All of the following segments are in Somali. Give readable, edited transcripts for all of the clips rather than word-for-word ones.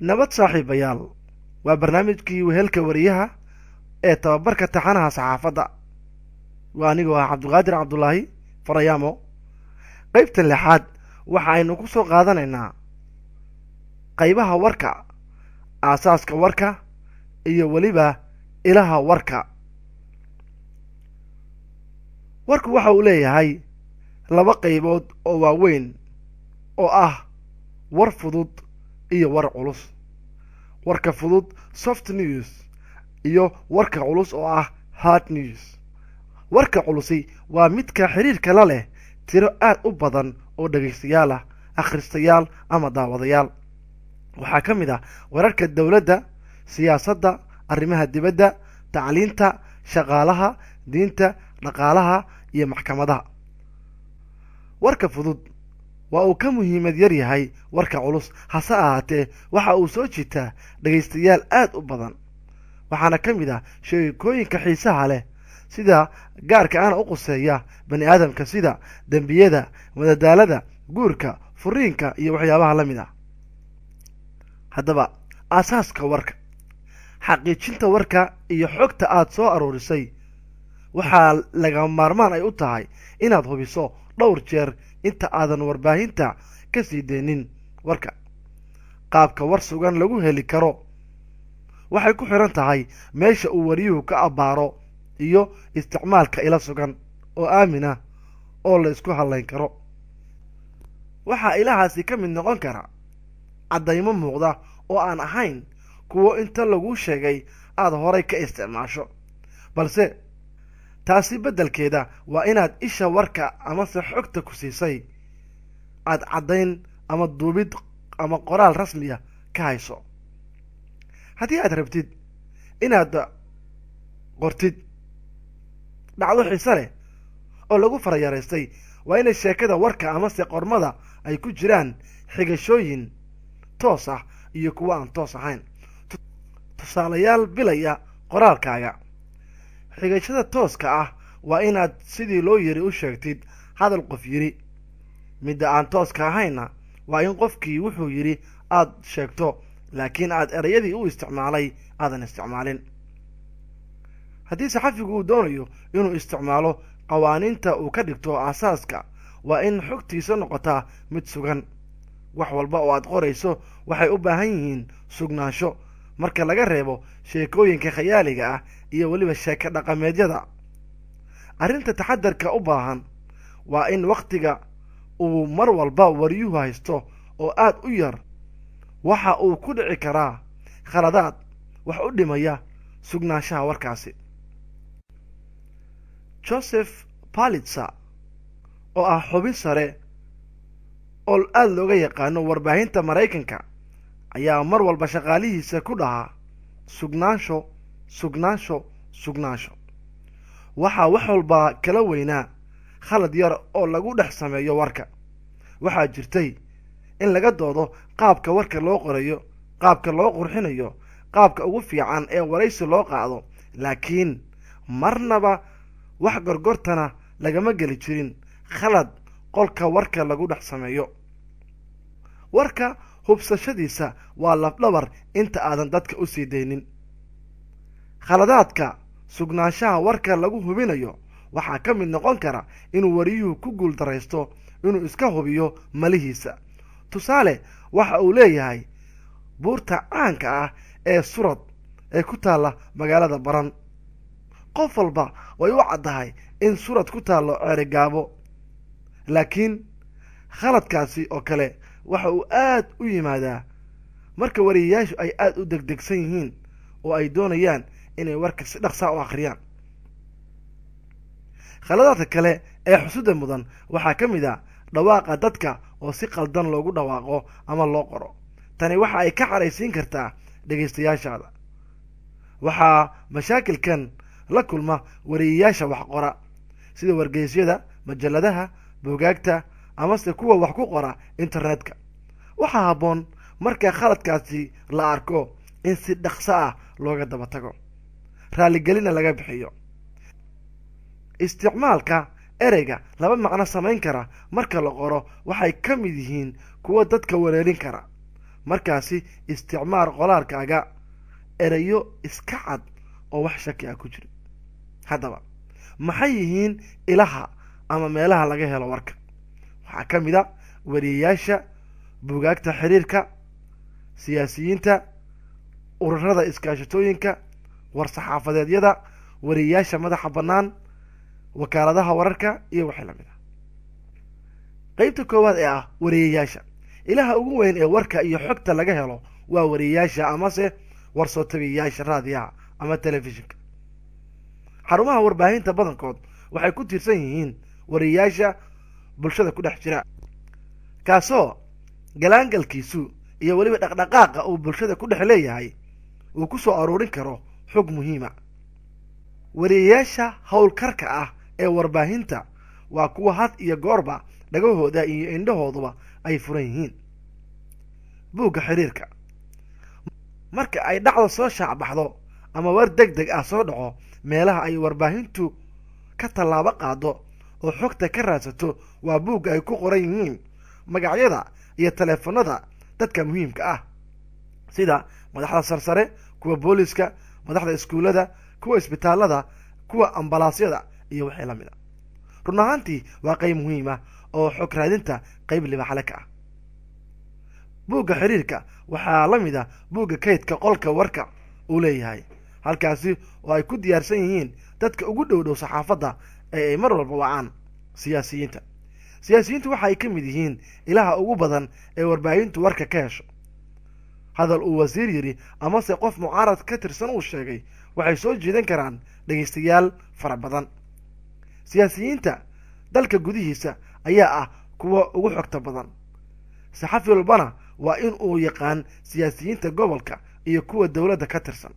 nabad saaxiibayaal waa barnaamijkii wehelka wariyaha ee tababarka taxanaha saxaafadda waa anigoo ah cabdiqaadir cabdulaahi farayaamo qaybta lixaad waxa aynu ku soo qaadanaynaa qaybaha warka aasaaska warka iyo weliba ilaha warka warku waxa uu leeyahay laba qaybood oo waaweyn oo ah war fudud iyo war culus warka fudud soft news iyo warka culus oo ah hard news warka culusi waa midka xiriirka la leh tiro aad u badan oo dhageystayaal ah akhristayaal ama daawadayaal waxaa ka mid ah wararka dawladda siyaasadda arrimaha dibadda tacliinta shaqaalaha diinta dhaqaalaha iyo maxkamadaha warka fudud waa uu ka muhiimad yar yahay warka culus hase ahaatee waxa uu soo jiitaa dhagaystayaal aad u badan waxaana ka mid ah sheekooyinka xiisaha leh sida gaarka ana u quseeya bani aadamka sida dembiyada madadaalada guurka furiinka iyo waxyaabaha la mid ah haddaba aasaaska warka xaqiijinta warka iyo xogta aad soo aruurisay waxaa laga maarmaan ay u tahay inaad hubiso dhowr jeer inta aadan warbaahinta ka sii deynin warka qaabka war sugan lagu heli karo waxay ku xiran tahay meesha uu wariyuhu ka abbaaro iyo isticmaalka ila sugan oo aamin ah oo la isku hadlayn karo waxaa ilahaasi ka mid noqon kara caddaymo muuqda oo aan ahayn kuwo inta lagu sheegay aad horay ka isticmaasho balse taasi beddelkeeda waa inaad isha warka amase xogta ku siisay aad caddayn ama duubid ama qoraal rasmiya ka hayso haddii aad rabtid inaad qortid dhacdo xiise leh oo lagu farayaraystay waa inay sheekada warka amase qormada ay ku jiraan xigashooyin toos ah iyo kuwo aan toos ahayn tusaalayaal bilaya qoraalkaaga xigashada tooska ah waa inaad sidii loo yiri u sheegtid hadal qof yidhi midda aan tooska ahayna waa in qofkii wuxuu yidhi aad sheegto laakiin aad erayadii u isticmaalay aadan isticmaalin haddii saxafigu uu doonayo inuu isticmaalo qawaaniinta uu ka dhigto aasaaska waa in xogtiisa noqotaa mid sugan wax walba oo aad qorayso waxay u baahan yihiin sugnaansho marka laga reebo sheekooyinka khayaaliga ah iyo weliba sheeko dhaqameedyada arrinta taxadarka u baahan waa in wakhtiga uu mar walba wariyuhu haysto oo aad u yar waxa uu ku dhici karaa khaladaad wax u dhimaya sugnaanshaha warkaasi joseph palitzer oo ah xubin sare oo aad looga yaqaano warbaahinta maraykanka ayaa mar walba shaqaalihiisa ku dhahaa sugnaansho waxaa wax walba kala weynaa khalad yar oo lagu dhex sameeyo warka waxaa jirtay in laga doodo qaabka warka loo qorayo qaabka loo qurxinayo qaabka ugu fiican ee waraysi loo qaado laakiin marnaba wax gorgortana lagama geli jirin khalad qolka warka lagu dhex sameeyo warka hubsashadiisa waa lafdhabar inta aadan dadka u sii deynin khaladaadka sugnaanshaha warka lagu hubinayo waxaa ka mid noqon kara inuu wariyuhu ku guuldaraysto inuu iska hubiyo malihiisa tusaale waxa uu leeyahay buurta caanka ah ee surad ee ku taalla magaalada baran qof walba way u caddahay in surad ku taallo ceerigaabo laakiin khaladkaasi oo kale waxa uu aad u yimaadaa marka wariyayaashu ay aad u degdegsan yihiin oo ay doonayaan inay warka si dhaqsaa u akhriyaan khaladaadka kale ee xusuda mudan waxaa ka mid ah dhawaaqa dadka oo si qaldan loogu dhawaaqo ama loo qoro tani waxa ay ka caraysiin kartaa dhegaystayaashaada waxaa mashaakilkan la kulma wariyayaasha wax qora sida wargeysyada majalladaha buugaagta amase kuwa wax ku qora internetka waxaa habboon marka khaladkaasi la arko in si dhaqso ah looga daba tago raaligelina laga bixiyo isticmaalka ereyga laba macno samayn kara marka la qoro waxay ka mid yihiin kuwa dadka wereerin kara markaasi isticmaal qoraalkaaga erayo iska cad oo wax shaki ah ku jira. haddaba maxay yihiin ilaha ama meelaha laga helo warka? waxaa ka mid a wariyeyaasha, buugaagta xiriirka, siyaasiyiinta, ururada iskaashatooyinka, war-saxaafadeedyada, wariyeyaasha madaxa bannaan, wakaaladaha wararka iyo wixii lamid ah. qaybta koowaad ee ah wariyeyaasha. ilaha ugu weyn ee warka iyo xogta laga helo waa wariyeyaasha amase warsootabiyeyaasha raadiyaha ama telefishinka. xarumaha warbaahinta badankood waxay ku tiirsan yihiin wariyeyaasha bulshada ku dhex jira, kaasoo galaangalkiisu iyo weliba dhaqdhaqaaqa uu bulshada ku dhex leeyahay uu ku soo aroorin karo xog muhiima. wariyeyaasha howlkarka ah ee warbaahinta waa kuwa had iyo goorba dhagahooda iyo indhahooduba ay furan yihiin. buugga xiriirka. marka ay dhacdo soo shaacbaxdo ama war deg deg ah soo dhaco, meelaha ay warbaahintu ka tallaabo qaado oo xogta ka raadsato waa buugga ay ku qoran yihiin magacyada iyo taleefanada dadka muhiimka ah, sida madaxda sarsare, kuwa booliska, madaxda iskuullada, kuwa isbitaalada, kuwa ambalaasyada iyo wixii la mid a. run ahaantii waa qayb muhiim ah oo xog raadinta qayb libaxle ka ah. buugga xiriirka waxaa la mid ah buugga kaydka qolka warka uu leeyahay, halkaasi oo ay ku diyaarsan yihiin dadka ugu dhow saxaafadda ee ay mar walba wacaan siyaasiyiinta. siyaasiyiintu waxa ay ka mid yihiin ilaha ugu badan ee warbaahintu warka ka hesho. hadal uu wasiir yidhi amase qof mucaarad ka tirsan uu sheegay waxay soo jiidan karaan dhegaystayaal fara badan. siyaasiyiinta dalka gudihiisa ayaa ah kuwa ugu xogta badan. saxafi walbana waa in uu yaqaan siyaasiyiinta gobolka iyo kuwa dowladda ka tirsan,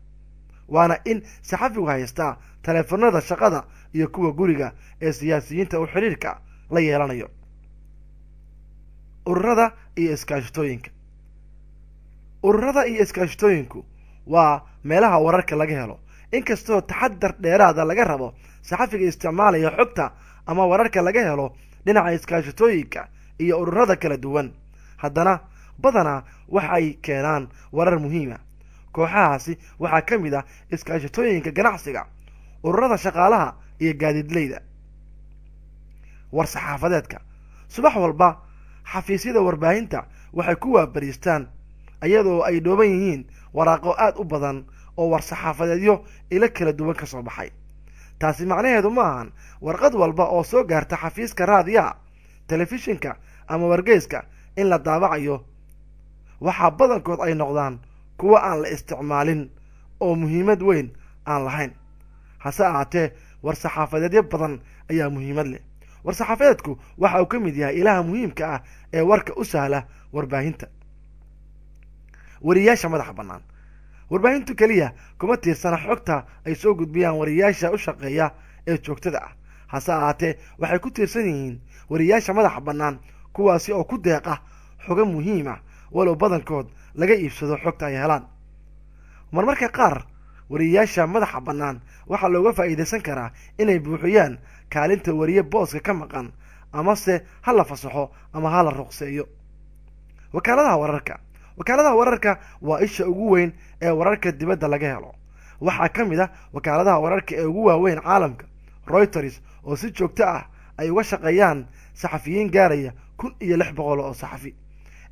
waana in saxafigu haystaa taleefanada shaqada iyo kuwa guriga ee siyaasiyiinta uu xiriirka la yeelanayo. ururada iyo iskaashatooyinka. ururada iyo iskaashatooyinku waa meelaha wararka laga helo, inkastoo taxadar dheeraada laga rabo saxafiga isticmaalaya xogta ama wararka laga helo dhinaca iskaashatooyinka iyo ururada kala duwan, haddana badanaa waxay keenaan warar muhiima. kooxahaasi waxaa ka mid ah iskaashatooyinka ganacsiga, ururada shaqaalaha iyo gaadiidleyda. war-saxaafadeedka. subax walba xafiisyada warbaahinta waxay ku waabariistaan iyadoo ay dhooban yihiin waraaqo aad u badan oo war-saxaafadeedyo ilo kala duwan ka soo baxay. taasi macnaheedu ma ahan warqad walba oo soo gaarta xafiiska raadiyaha, telefishinka ama wargeyska in la daabacayo. waxaa badankood ay noqdaan kuwa aan la isticmaalin oo muhiimad weyn aan lahayn. hase ahaatee war-saxaafadeedyo badan ayaa muhiimad leh. war-saxaafadeedku waxa uu ka mid yahay ilaha muhiimka ah ee warka u sahla warbaahinta. wariyeyaasha madaxa bannaan. warbaahintu keliya kuma tiirsana xogta ay soo gudbiyaan wariyeyaasha u shaqeeya ee joogtada ah, hase ahaatee waxay ku tiirsan yihiin wariyeyaasha madaxa bannaan kuwaasi oo ku deeqa xogo muhiim ah, walow badankood laga iibsado xogta ay helaan. marmarka qaar wariyeyaasha madaxa bannaan waxaa looga faa'iidaysan karaa inay buuxiyaan kaalinta wariye booska ka maqan, amase ha la fasaxo ama ha la ruqseeyo. wakaaladaha wararka. wakaaladaha wararka waa isha ugu weyn ee wararka dibadda laga helo. waxaa ka mid ah wakaaladaha wararka ee ugu waaweyn caalamka, Reuters, oo si joogto ah ay uga shaqeeyaan saxafiyiin gaaraya 1600 oo saxafi,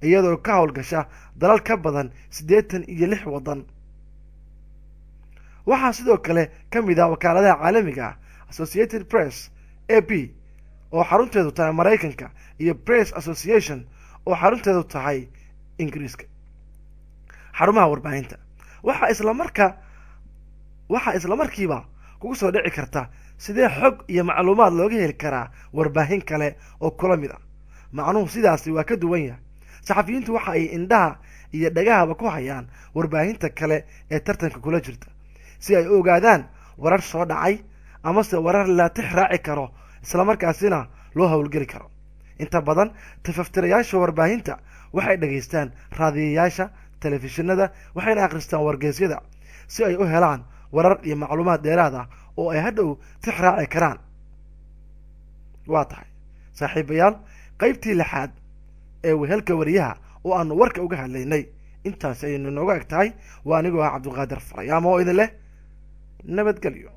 iyadoo ka howlgasha dalal ka badan 86 waddan. waxaa sidoo kale ka mid ah wakaaladaha caalamiga ah Associated Press, AP, oo xarunteedu tahay Maraykanka, iyo Press Association oo xarunteedu tahay Ingiriiska. xarumaha warbaahinta. waxaa isla markiiba kugu soo dhici karta sidee xog iyo macluumaad looga heli karaa warbaahin kale oo kula mid ah. macnuhu sidaasi waa ka duwan yahay. saxafiyiintu waxa ay indhaha iyo dhagahaba ku hayaan warbaahinta kale ee tartanka kula jirta si ay u ogaadaan warar soo dhacay amase warar la tix raaci karo, isla markaasina loo howlgeli karo. inta badan tafaftirayaasha warbaahinta waxay dhageystaan raadiyeyaasha, telefishinada, waxayna akhristaan wargeysyada si ay u helaan warar iyo macluumaad dheeraad ah oo ay hadhow tix raaci karaan. waa tahay saaxiibayaal, qaybtii 6 ee wehelka wariyaha oo aanu warka uga hadlaynay intaas ayaynu nooga eg tahay waa anigoo ah cabdulqaadir farayaamo oo idin leh nabadgelyo.